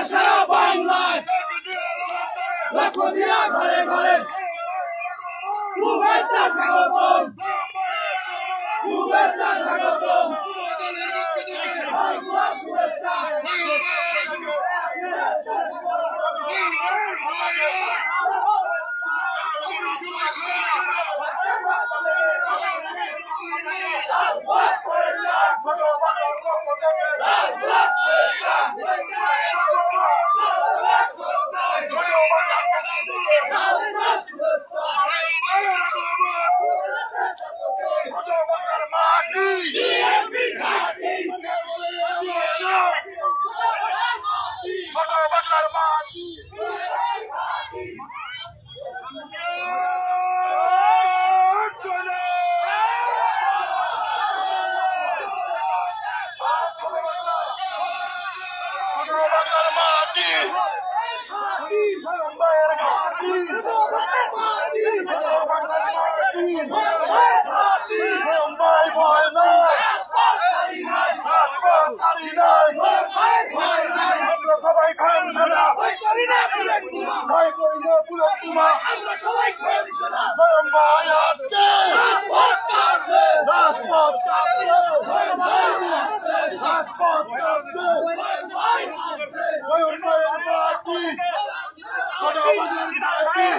সারা বাংলায় লাখোদিয়া ঘরে ঘরে শুভেচ্ছা স্বাগতম, শুভেচ্ছা স্বাগতম, শুভেচ্ছা। সবাই খান সারা ভয় করি না পুরো তোমা আমরা সবাই খান সারা ভয় আছে রাজপথ কাছে রাজপথ কাছে রাজপথ কাছে ভয় পার্টি ছোট বাজার পার্টি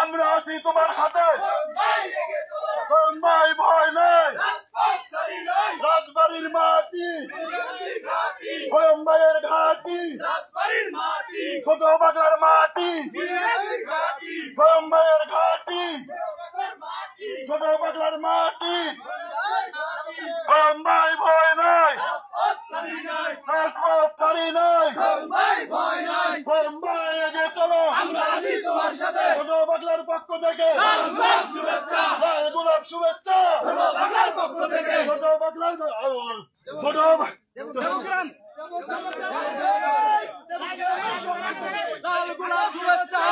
আমরা আছি তোমার সাথে ভাই ভয় নাই রাজবাড়ির মাটি ভাইয়ের ঘাটি ছোট বাগলার মাটি ভাইয়ের ঘাটি ছোট বাগলার মাটি ভাই ভয় নাই রাজপথ ছাড়ি নাই ভাই এগিয়ে চলো ছোট বাগলার পক্ষ থেকে গোলাপ শুভেচ্ছা ছোট বাগলার লাল গোলাপ শুভেচ্ছা,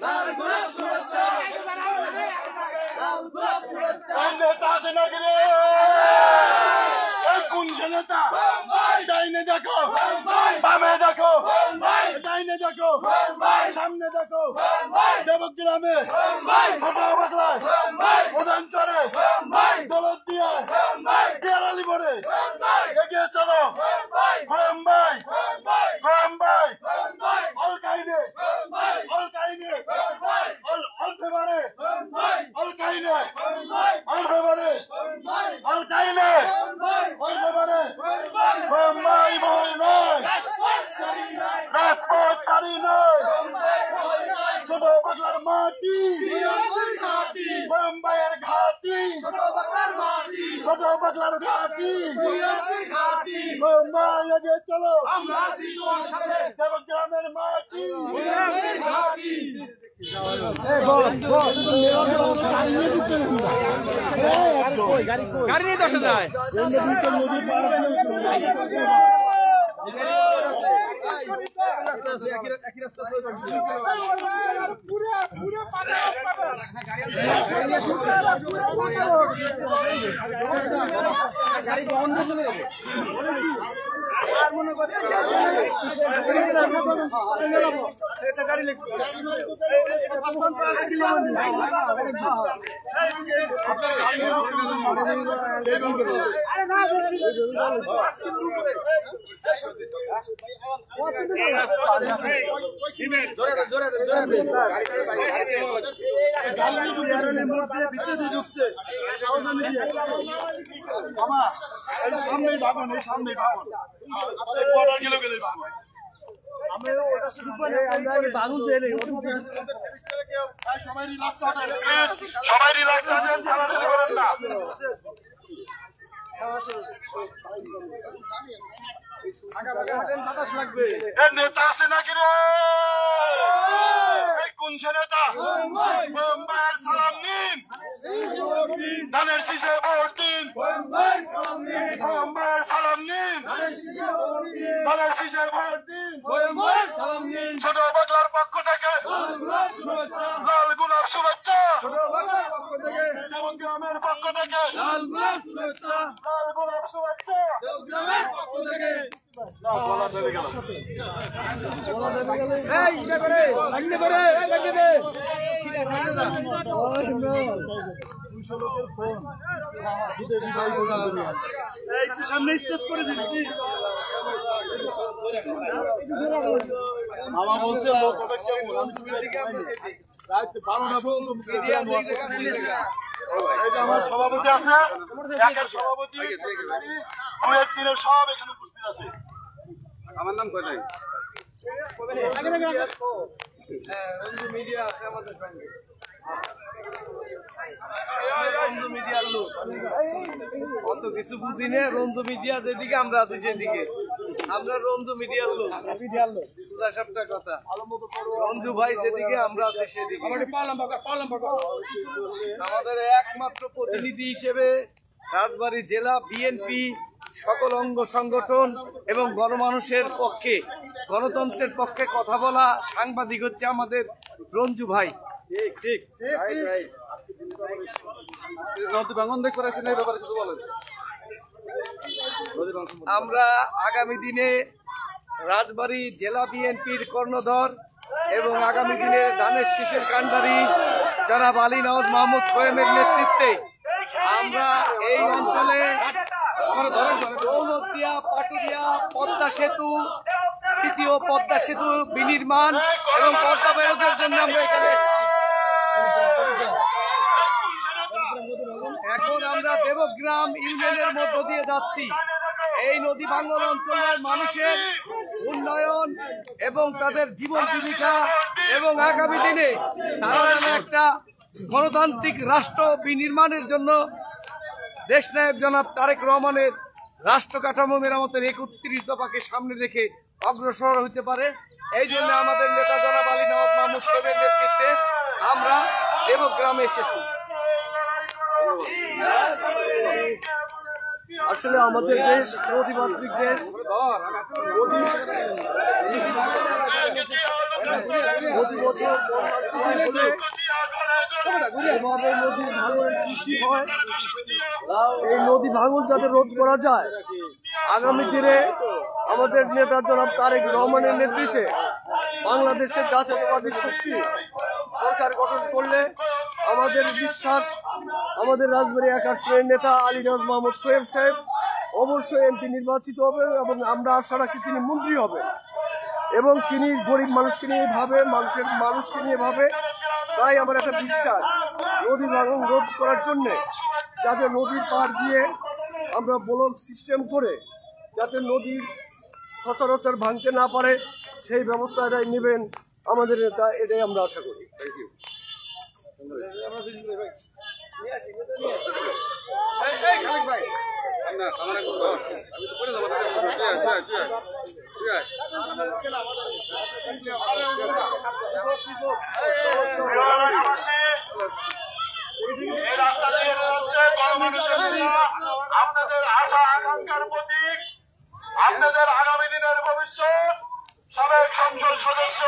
লাল গোলাপ শুভেচ্ছা, লাল গোলাপ শুভেচ্ছা। নেতা আছে নাকি রে? কোন নেতা? ডাইনে দেখো, বামে দেখো, ডাইনে দেখো, সামনে দেখো, দেবগ্রামে, ছোটবাগলায়, প্রধানচরে, দৌলতদিয়ায়, পিয়ারালি মোড়ে এগিয়ে চলো। খোয়াম ভাই, খোয়াম ভাই, অলকাইনে, অলকাইনে, অলফেবারে, অলকাইনে, অলফেবারে, অলকাইনে, অলফেবারে, খোয়াম ভাই ভয় নয়, রাজপথ ছাড়ি নয়, ছোট বাংলার মাটি, খোয়াম ভাইয়ের ঘাটি, ছোট বাংলার ঘাটি, খোয়াম ভাই এগিয়ে চলো। দেবগ্রামের মাটি, গাড়ি নিয়ে দশে যায়। গাড়ি বন্ধ চলে যাবে। আর মনে করতে গাড়ি সামনেই ভাবুন, এই সামনেই ভাবুন, সবাই রিল্যাক্স করেন না। নেতা আছে নাকি রে? কোন নেতা? সালাম নিন, ধানের শীষে ভোট দিন, সালাম নিন, ধানের শীষে ভোট দিন। ছোট বাংলার পক্ষ থেকে লাল গোলাপ শুভেচ্ছা, দেবগ্রামের পক্ষ থেকে লাল গোলাপ শুভেচ্ছা। সামনে স্টেজ করে দিন। মামা বলছে আমার সভাপতি আছে, একের সভাপতি, দুয়ের তিনের সব এখানে উপস্থিত আছে। আমার নাম কোথায়? রঞ্জু মিডিয়া আছে আমাদের সঙ্গে। রঞ্জু মিডিয়ার লোক অত কিছু বুঝি না। রঞ্জু মিডিয়া যেদিকে আমরা আছি সেদিকে আমরা রঞ্জু মিডিয়ার লোক। সোজা সাপটা কথা, রঞ্জু ভাই যেদিকে আমরা আছি সেদিকে। আমাদের একমাত্র প্রতিনিধি হিসেবে রাজবাড়ী জেলা বিএনপি সকল অঙ্গ সংগঠন এবং গণমানুষের পক্ষে, গণতন্ত্রের পক্ষে কথা বলা সাংবাদিক হচ্ছে আমাদের রঞ্জু ভাই। ঠিক আমরা আগামী দিনে রাজবাড়ী জেলা বিএনপির কর্ণধর এবং আগামী দিনে ধানের শীষের কান্ডারি জনাব আলী নওয়াজ মাহমুদ কোয়েমের নেতৃত্বে আমরা এই অঞ্চলে দৌলতদিয়া, পাটুরিয়া, পদ্মা সেতু, তৃতীয় পদ্মা সেতু বিনির্মাণ এবং পদ্মা মেরামতের জন্য আমরা এখানে এখন আমরা দেবগ্রাম ইউনিয়নের মধ্য দিয়ে যাচ্ছি। এই নদী ভাঙ্গন অঞ্চলের মানুষের উন্নয়ন এবং তাদের জীবন জীবিকা এবং আগামী দিনে তারা যেন একটা গণতান্ত্রিক রাষ্ট্র বিনির্মাণের জন্য দেশনায়ক জনাব তারেক রহমানের রাষ্ট্র কাঠামো মেরামতের 31 দফাকে সামনে রেখে অগ্রসর হতে পারে, এই জন্য আমাদের নেতা জনাব আলী নওয়াজ মাহমুদ কোয়েমের নেতৃত্বে আমরা দেবগ্রামে এসেছি। আসলে আমাদের দেশ নদীমাতৃক দেশ। প্রতি বছর বন্যার সময় হলে এভাবে নদীর ভাঙনের সৃষ্টি হয়। এই নদী ভাঙন যাতে রোধ করা যায়, আগামী দিনে আমাদের নেতা জনাব তারেক রহমানের নেতৃত্বে বাংলাদেশের জাতীয়তাবাদী শক্তি সরকার গঠন করলে আমাদের বিশ্বাস আমাদের রাজবাড়ী ১ আসনের নেতা আলীরাজ মাহমুদ খোয়েব সাহেব অবশ্যই এমপি নির্বাচিত হবেন এবং আমরা আশা রাখি তিনি মন্ত্রী হবেন এবং তিনি গরিব মানুষকে নিয়ে ভাবে, মানুষকে নিয়ে ভাবে। তাই আমার একটা বিশ্বাস নদী ভাঙন রোধ করার জন্যে যাতে নদীর পাড় দিয়ে আমরা ব্লক সিস্টেম করে যাতে নদীর সচরাচর ভাঙতে না পারে সেই ব্যবস্থাটাই নেবেন আমাদের নেতা, এটাই আমরা আশা করি। Thank you. আপনাদের আশা আকাঙ্ক্ষার প্রতীক, আপনাদের আগামী দিনের ভবিষ্যৎ সাবেক সংসদ সদস্য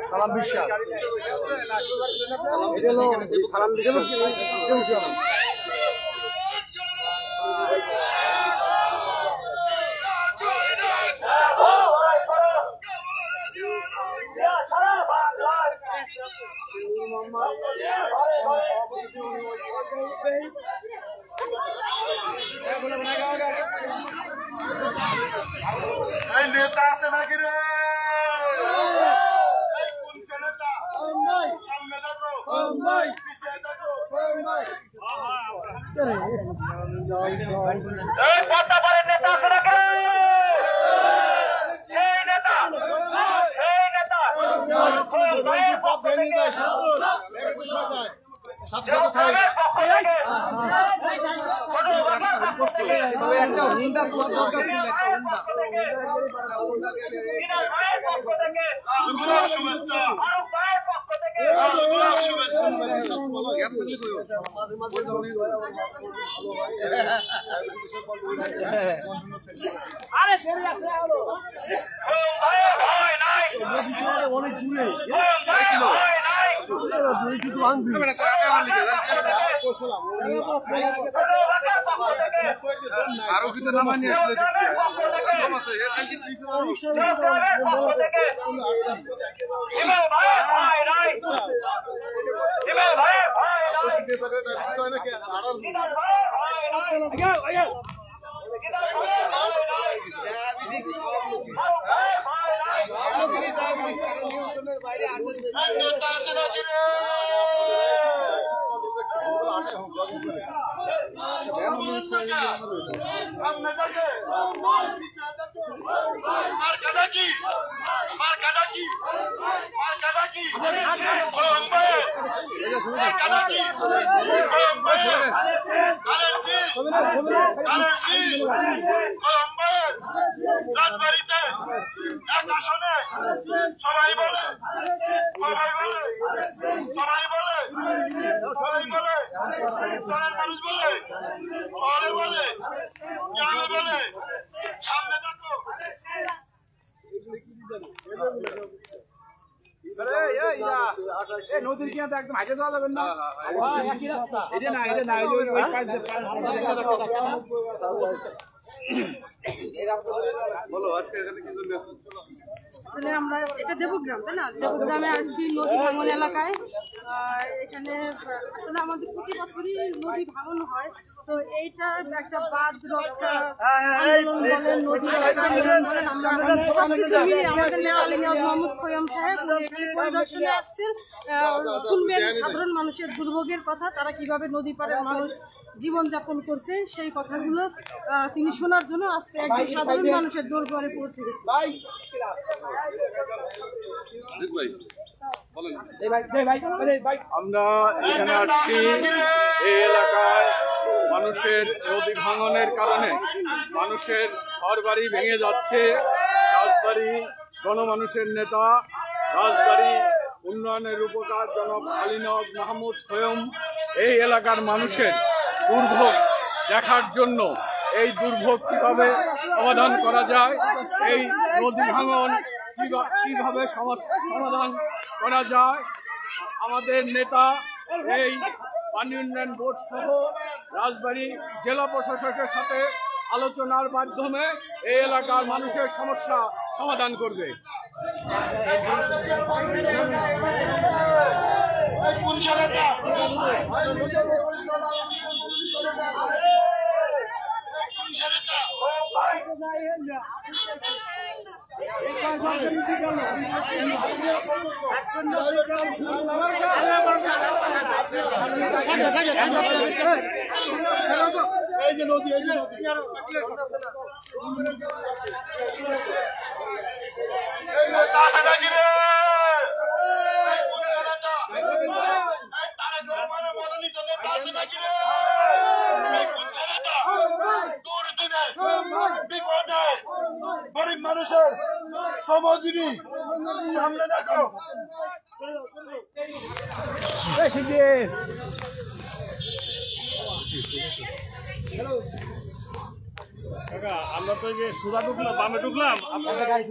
সালাম বিশ্বাস সালাম বিশ্বাস নেতা আছে নাকি রে? নেতা আছে নাকি? সেই নেতা অনেক দূরে আরো কিন্তু নামানি আসলে রাজবাড়িতে এক আসনে সবাই বলে মানুষ বলে শহরে বলে গ্রামে বলে সামনে দেখো নদীর কিনা একদম হাইটে যাওয়া যাবেন না, এটা না এটা না বলো আজকে এখানে কি জন্য আসলে আমরা এটা দেবগ্রাম, তাই না? দেবগ্রামে আসছি নদী ভাঙন এলাকায়। এখানে আসলে আমাদের প্রতি বছরই নদী ভাঙন হয়, তো এইটা একটা বাঁধ রক্ষা আন্দোলন বলেন, নদী রক্ষা আন্দোলন বলেন, আমরা সবকিছু মিলিয়ে আমাদের নেতা নিয়াজ মোহাম্মদ খৈয়ম সাহেব উনি এখানে পরিদর্শনে আসছেন, শুনবেন সাধারণ মানুষের দুর্ভোগের কথা, তারা কিভাবে নদী পাড়ের মানুষ জীবনযাপন করছে সেই কথাগুলো তিনি শোনার জন্য আজকে একজন সাধারণ মানুষের দরবারে পৌঁছে গেছে। আমরা এখানে আসছি এই এলাকায় মানুষের নদী ভাঙনের কারণে মানুষের ঘরবাড়ি ভেঙে যাচ্ছে। রাজবাড়ী গণমানুষের নেতা, রাজবাড়ী উন্নয়নের রূপকার জনাব আলী নওয়াজ মাহমুদ খৈয়ম এই এলাকার মানুষের দুর্ভোগ দেখার জন্য এই দুর্ভোগ কিভাবে সমাধান করা যায়, এই নদী ভাঙন কিভাবে সমাধান করা যায়, আমাদের নেতা এই পানি উন্নয়ন বোর্ড সহ রাজবাড়ী জেলা প্রশাসকের সাথে আলোচনার মাধ্যমে এই এলাকার মানুষের সমস্যা সমাধান করবে। এই যে নদী, এই যে নদী, গরিব মানুষের শ্রমজীবী সামনে দেখো। আমরা তো যে সুদা ঢুকলাম, বামে ঢুকলাম, আপনাদের গাড়ি